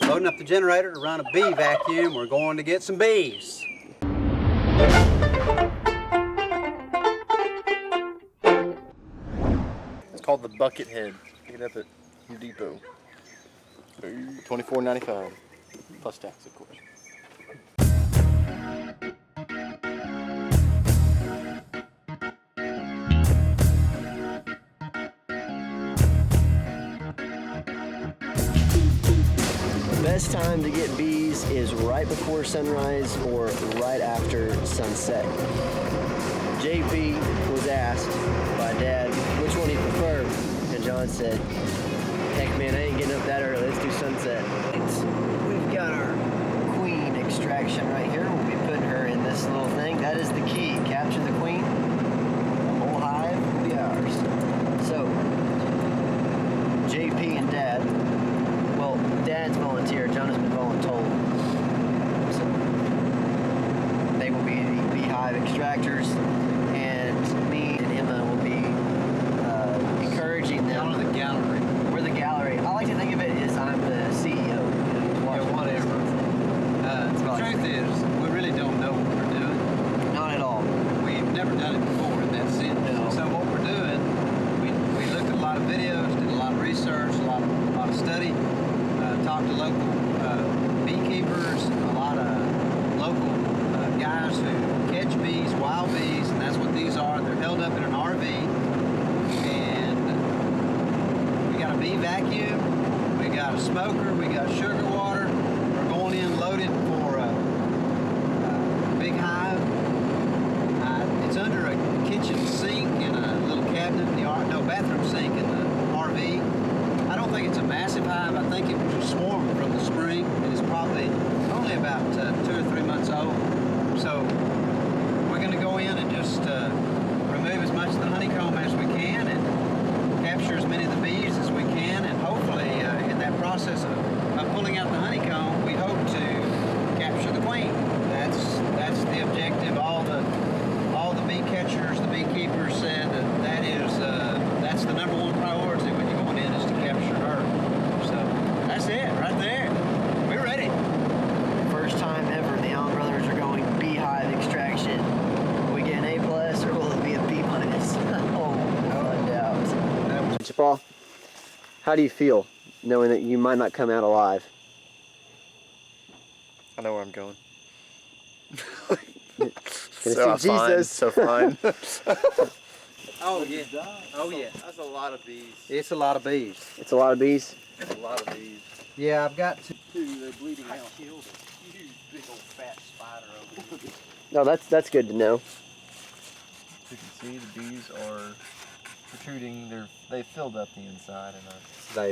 Loading up the generator to run a bee vacuum. We're going to get some bees. It's called the bucket head. Pick it up at your depot. $24.95 plus tax, of course. Best time to get bees is right before sunrise or right after sunset. JP was asked by Dad which one he preferred, and John said, heck man, I ain't getting up that early, let's do sunset. We've got our queen extraction right here. We'll be putting her in this little thing. That is the key, capture the queen, the whole hive will be ours. So, JP and Dad, well, Dad's volunteer, John has been voluntold. So they will be the beehive extractors, and me and Emma will be encouraging them. Down in the gallery. We're the gallery. I like to think of it as I'm the CEO. Yeah, whatever. The truth is, we really don't know what we're doing. Not at all. We've never done it before in that sense. No. So what we're doing, we looked at a lot of videos, did a lot of research, a lot of study, talked to local beekeepers, a lot of local guys who catch bees, wild bees, and that's what these are. They're held up in an RV, and we got a bee vacuum, we got a smoker, we got sugar water. We're going in loaded for a big hive. It's under a kitchen sink and a little cabinet in the bathroom sink in the RV. I don't think it's a massive hive. I think it was a swarm from the spring. It is probably only about 2 or 3 months old. So we're going to go in and just remove as much of the honeycomb as we can and capture as many of the bees as we can, and hopefully in that process of pulling out the honeycomb, we hope to capture the queen. That's the objective. All the bee catchers, the beekeepers said that's the number one priority when you're going in is to capture her. So that's it right there. We're ready. First time ever the Allen brothers are going beehive extraction. Will we get an A+ or will it be a B-? Oh, no doubt. Paul, how do you feel knowing that you might not come out alive? I know where I'm going. So Jesus. So fine. Oh yeah. Oh yeah. That's a lot of bees. It's a lot of bees. It's a lot of bees. That's a lot of bees. Yeah, I've got two. They're bleeding I out. killed a huge, big old fat spider over here. No, that's good to know. As you can see, the bees are protruding. They filled up the inside, and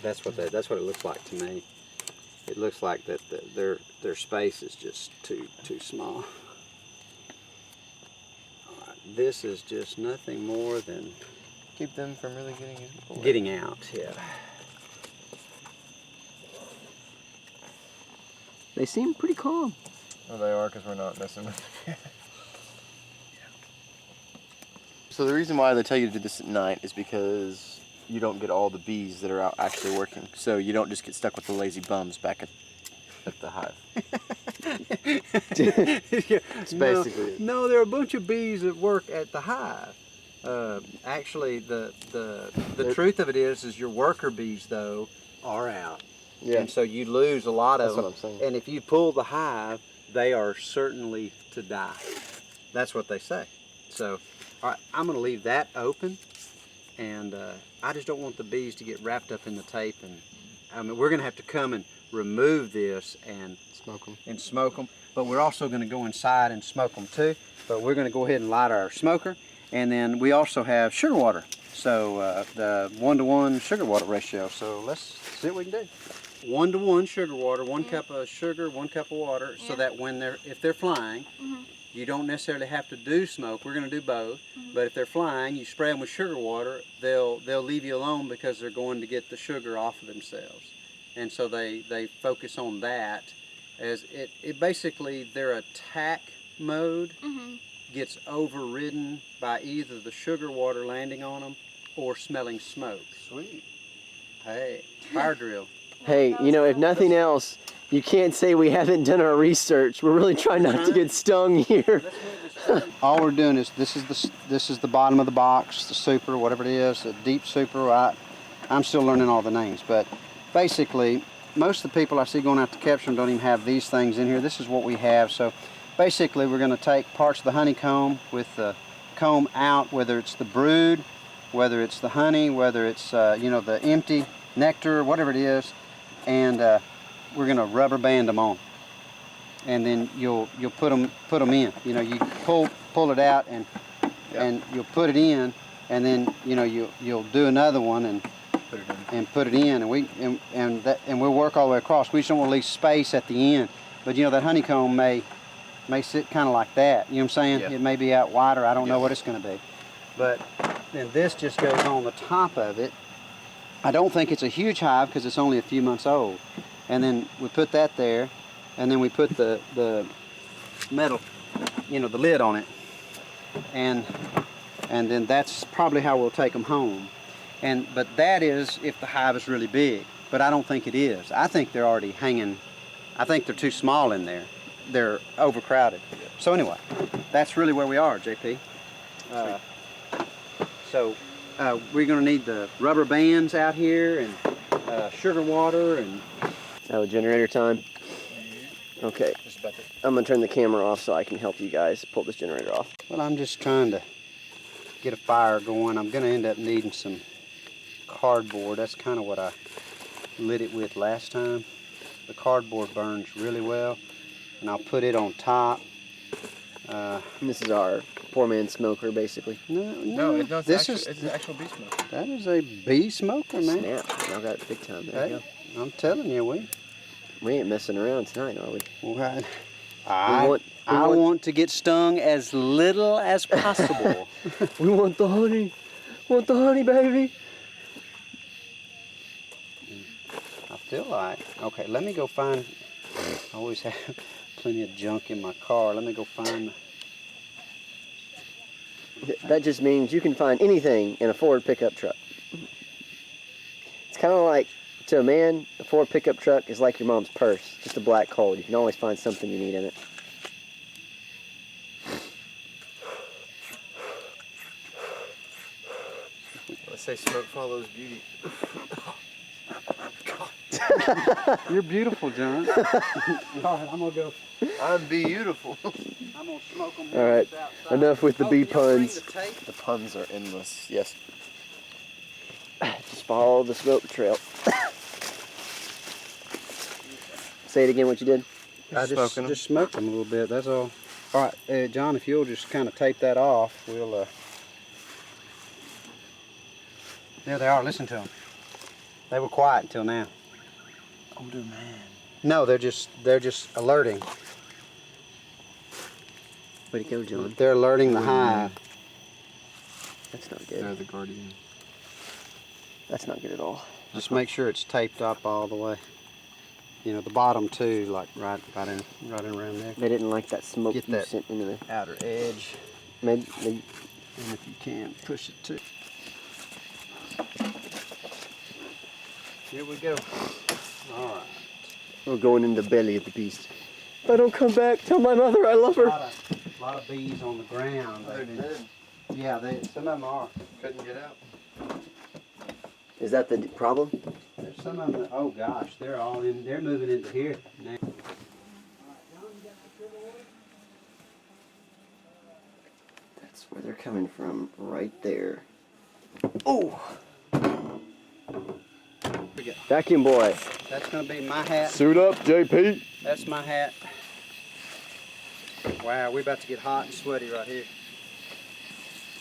That's what it looks like to me. It looks like that their space is just too small. All right, this is just nothing more than keep them from really away. getting out. Yeah. They seem pretty calm. Well, they are, because we're not messing with them. So the reason why they tell you to do this at night is because you don't get all the bees that are out actually working. So you don't just get stuck with the lazy bums back at the hive. It's basically it. No, there are a bunch of bees that work at the hive. Actually, the truth of it is your worker bees though are out. Yeah. And so you lose a lot of them. That's what I'm saying. And if you pull the hive, they are certainly to die. That's what they say. So, all right, I'm going to leave that open, and I just don't want the bees to get wrapped up in the tape. And I mean, we're going to have to come and remove this and smoke them. But we're also going to go inside and smoke them too. But we're going to go ahead and light our smoker, and then we also have sugar water. So the 1-to-1 sugar water ratio. So let's see what we can do. 1-to-1 sugar water, 1 cup of sugar, 1 cup of water, so that if they're flying, you don't necessarily have to do smoke. We're going to do both, but if they're flying, you spray them with sugar water, they'll leave you alone because they're going to get the sugar off of themselves. And so they focus on that as it basically their attack mode gets overridden by either the sugar water landing on them or smelling smoke. Sweet. Hey, fire drill. Hey, you know, if nothing else, you can't say we haven't done our research. We're really trying not to get stung here. All we're doing is this is the bottom of the box, the super, whatever it is, the deep super. I'm still learning all the names, but basically, most of the people I see going out to capture them don't even have these things in here. This is what we have. So basically, we're going to take parts of the honeycomb with the comb out, whether it's the brood, whether it's the honey, whether it's you know, the empty nectar, whatever it is, and we're going to rubber band them on. And then you'll put them in. You know, you pull it out and you'll put it in, and then you know you'll do another one and put it in, and we'll work all the way across. We just don't want to leave space at the end. But you know, that honeycomb may sit kind of like that. You know what I'm saying? Yeah. It may be out wider. I don't know what it's going to be. But then this just goes on the top of it. I don't think it's a huge hive because it's only a few months old. And then we put that there, and then we put the metal, you know, the lid on it, and then that's probably how we'll take them home. But that is if the hive is really big. But I don't think it is. I think they're already hanging. I think they're too small in there. They're overcrowded. So anyway, that's really where we are, JP. We're going to need the rubber bands out here and sugar water and. Oh, generator time. Okay. I'm gonna turn the camera off so I can help you guys pull this generator off. Well, I'm just trying to get a fire going. I'm gonna end up needing some cardboard. That's kind of what I lit it with last time. The cardboard burns really well, and I'll put it on top. This is our 4-man smoker, basically. No, it's an actual bee smoker. That is a bee smoker, man. Snap! Y'all got it big time. There you go. I'm telling you, We ain't messing around tonight, are we? Well, I want to get stung as little as possible. We want the honey. Want the honey, baby. I feel like, okay, let me go find, I always have plenty of junk in my car. Let me go find. That just means you can find anything in a Ford pickup truck. It's kind of like, to a man, a Ford pickup truck is like your mom's purse, just a black hole. You can always find something you need in it. Let's say smoke follows beauty. You're beautiful, John. All right, I'm gonna go. I'm beautiful. I'm gonna smoke them. All right, enough with the bee puns. The puns are endless. Yes. Just follow the smoke trail. Say it again, what you did? I just smoked them a little bit. That's all. All right, John, if you'll just kind of tape that off, we'll. There they are. Listen to them. They were quiet until now. Older man. No, they're just alerting. Way to go, John. They're alerting the hive. That's not good. They're the guardian. That's not good at all. Just make sure it's taped up all the way. You know, the bottom too, like right in around there. They didn't like that smoke Get you that sent into the outer edge. maybe. And if you can, push it too. Here we go. All right. We're going in the belly of the beast. If I don't come back, tell my mother I love her. A lot of bees on the ground. They're dead. Yeah, some of them are. Couldn't get out. Is that the problem? There's some of them that, oh gosh, they're all in. They're moving into here now. That's where they're coming from, right there. Oh! Vacuum boy. That's gonna be my hat. Suit up, JP. That's my hat. Wow, we're about to get hot and sweaty right here.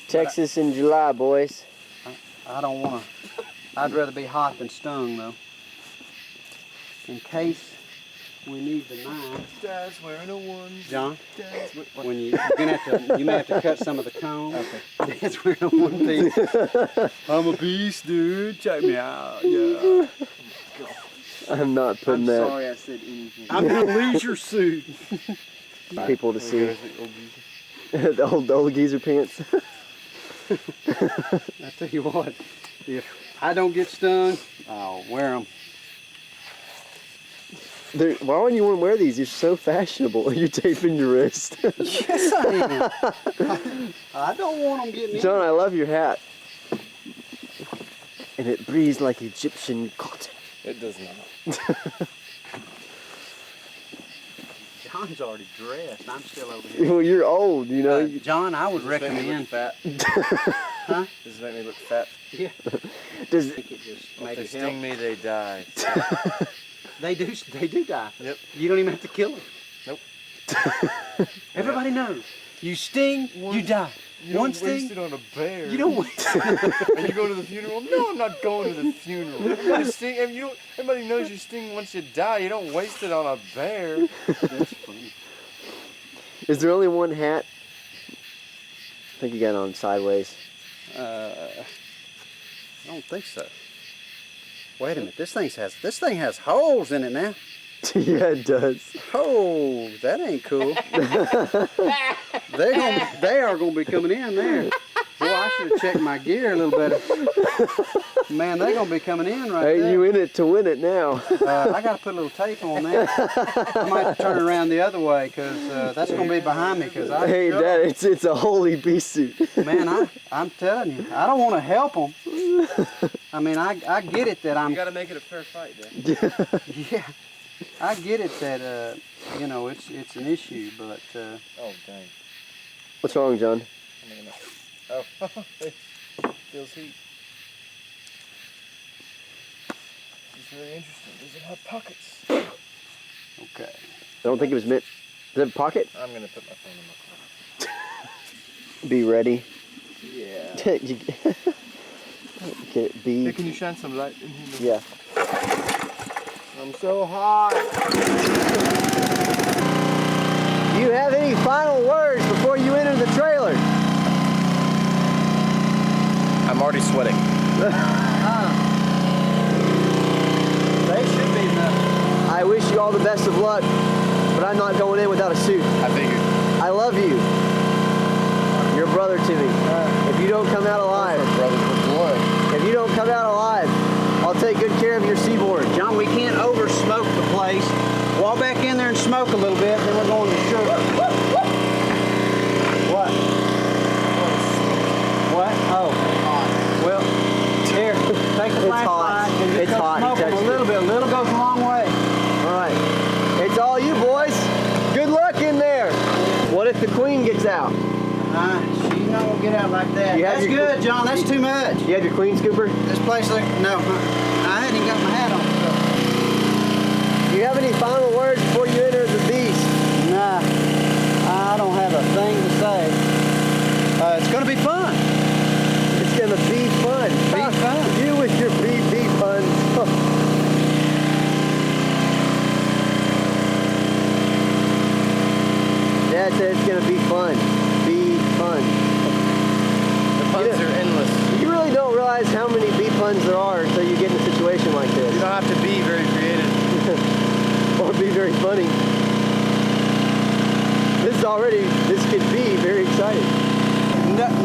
Texas in July, boys. I don't wanna. I'd rather be hot than stung though. In case we need the knife. Dad's wearing a onesie. John, Dad's when you may have to cut some of the comb. Okay. That's wearing a one piece. I'm a beast, dude. Check me out. Yeah. I'm not putting that. Sorry I said anything. I'm in a leisure suit. People to see. The old geezer pants. I tell you what, if I don't get stung, I'll wear them. Why wouldn't you want to wear these? You're so fashionable. Are you taping your wrist? Yes, I am. I don't want them getting John, I love your hat. And it breathes like Egyptian cotton. It does not. John's already dressed. I'm still over here. Well, you're old, you know. John, I would Does this make me look recommend. fat? Huh? Does it make me look fat? Yeah. Does I think it just If maybe they sting help. me, they die. They do die. Yep. You don't even have to kill them. Nope. Everybody knows. You sting, you die. You One don't waste sting, it on a bear. you don't waste it. Are you going to the funeral? No, I'm not going to the funeral. Everybody knows you sting once you die. You don't waste it on a bear. That's funny. Is there only one hat? I think you got it on sideways. I don't think so. Wait a minute. This thing has holes in it now. Yeah, it does. Oh, that ain't cool. They are gonna be coming in there. Boy, I should have checked my gear a little better. Man, they're gonna be coming in right Hey, there. you in it to win it now. I gotta put a little tape on that. I might have to turn around the other way because that's gonna be behind me. Cause I, Hey, Dad, it's a holy bee suit. man, I'm telling you, I don't want to help them. I mean, I get it that I'm. You got to make it a fair fight, Dan. Yeah, I get it that you know it's an issue, but Oh, dang. What's wrong, John? Oh, it feels heat. It's very interesting. Does it have pockets? okay. I don't think it was meant. Does it have a pocket? I'm going to put my phone in my car. Be ready. Yeah. You get it, bee. Hey, can you shine some light in here? Yeah. I'm so hot. Do you have any final words before you enter the trailer? I'm already sweating. They should be enough. I wish you all the best of luck, but I'm not going in without a suit. I figured. I love you. You're a brother to me. If you don't come out alive, Brother for boy. if you don't come out alive, I'll take good care of your seaboard. John, we can't over smoke the place. Walk back in there and smoke a little bit, then we're going to sugar. What? What? Oh. Well, here, take the It's hot. flashlight and just It's go hot. smoke them a little bit. A little goes a long way. All right. It's all you boys. Good luck in there. What if the queen gets out? She's not gonna get out like that. You have That's your- good, John. That's too much. You have your queen scooper? This place look no. I hadn't even got my hat on. Do you have any final words before you enter the beast? Nah, I don't have a thing to say. It's gonna be fun. It's gonna be fun. Be fun. You with your bee puns. Dad said it's gonna be fun. Be fun. The puns are endless. You really don't realize how many bee puns there are until you get in a situation like You this. don't have to be very creative. Or be very funny. This could be very exciting.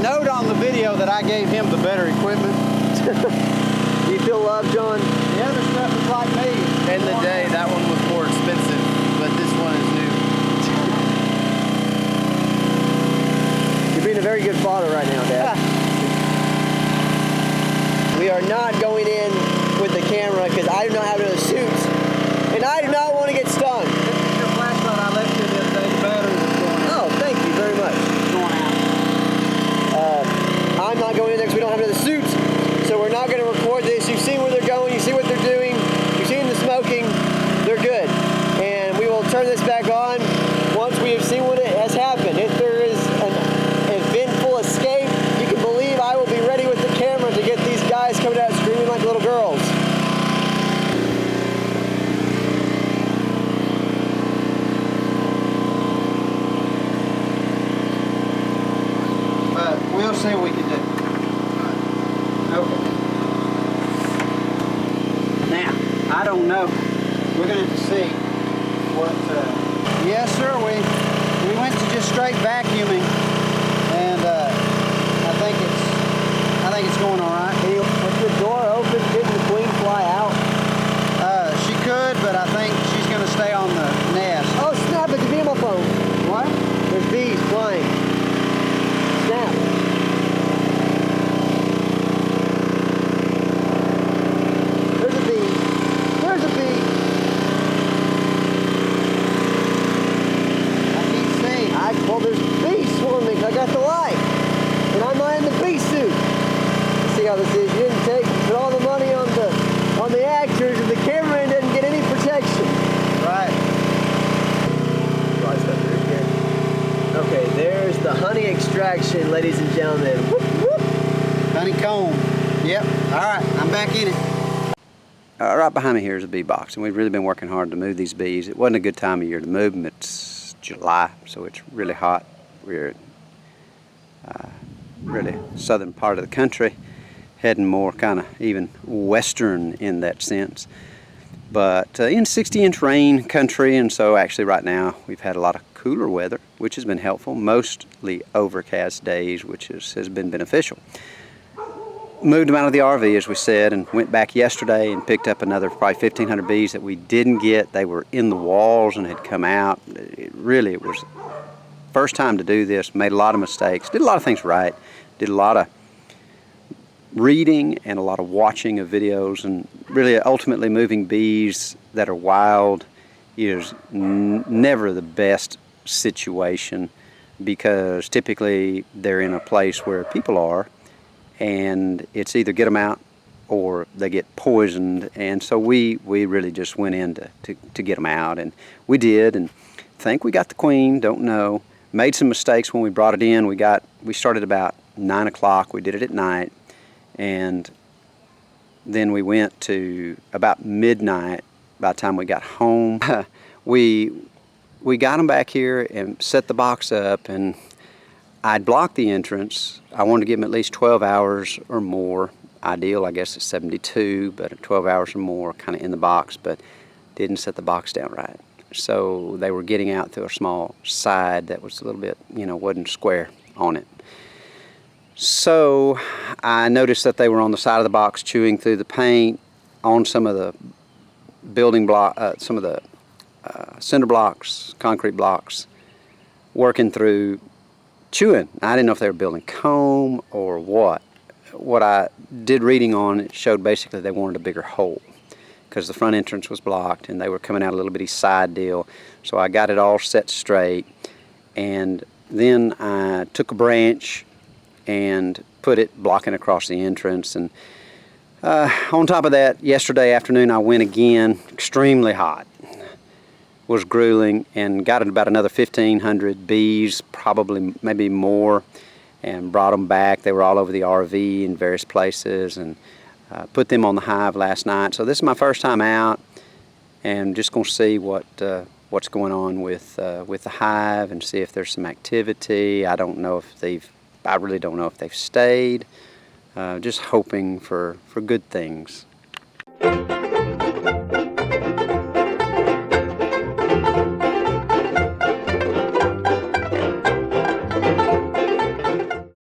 Note on the video that I gave him the better equipment. Do you feel love, John? The other stuff is like me. In the day, that one was more expensive, but this one is new. You're being a very good father right now, Dad. We are not going in with the camera because I do not have those suits. And I do not want to get stung. This is your flashlight I left you the other day. The battery was going out. Oh, thank you very much. Going out. I'm not going in there because we don't have any of the suits. So we're not going to record this. You've seen where they're going. You see what they're doing. You've seen the smoking. They're good. And we will turn this back on once we have seen what has happened. If there is an eventful escape, you can believe I will be ready with the camera to get these guys coming out screaming like little girls. But we'll see what we can do. Okay. Now, I don't know. We're going to have to see what... Yes, sir. We went to just straight vacuuming, and I think it's going all right. With the door open, didn't the queen fly out? She could, but I think she's going to honey extraction, ladies and gentlemen. Whoop, whoop. Honeycomb. Yep. All right, I'm back in it. Right behind me here is a bee box, and we've really been working hard to move these bees. It wasn't a good time of year to move them. It's July, so it's really hot. We're really southern part of the country, heading more kind of even western in that sense. But in 60-inch rain country, and so actually right now we've had a lot of cooler weather, which has been helpful. Mostly overcast days, which has been beneficial. Moved them out of the RV, as we said, and went back yesterday and picked up another probably 1,500 bees that we didn't get. They were in the walls and had come out. It was first time to do this. Made a lot of mistakes. Did a lot of things right. Did a lot of reading and a lot of watching of videos, and really ultimately moving bees that are wild is never the best situation, because typically they're in a place where people are, and it's either get them out or they get poisoned. And so we really just went in to get them out, and we did, and think we got the queen, don't know. Made some mistakes when we brought it in. We started about 9 o'clock. We did it at night, and then we went to about midnight by the time we got home. we got them back here and set the box up, and I'd blocked the entrance. I wanted to give them at least 12 hours or more. Ideal, I guess, is 72, but 12 hours or more kind of in the box, but didn't set the box down right. So they were getting out through a small side that was a little bit, wasn't square on it. So I noticed that they were on the side of the box chewing through the paint on some of the building block, some of the cinder blocks, concrete blocks, working through, chewing. I didn't know if they were building comb or what. What I did reading on, it showed basically they wanted a bigger hole because the front entrance was blocked and they were coming out a little bitty side deal. So I got it all set straight, and then I took a branch and put it blocking across the entrance. And on top of that, yesterday afternoon I went again, extremely hot, was grueling, and got about another 1,500 bees, probably maybe more, and brought them back. They were all over the RV in various places, and put them on the hive last night. So this is my first time out, and just going to see what's going on with the hive and see if there's some activity. I really don't know if they've stayed. Just hoping for good things.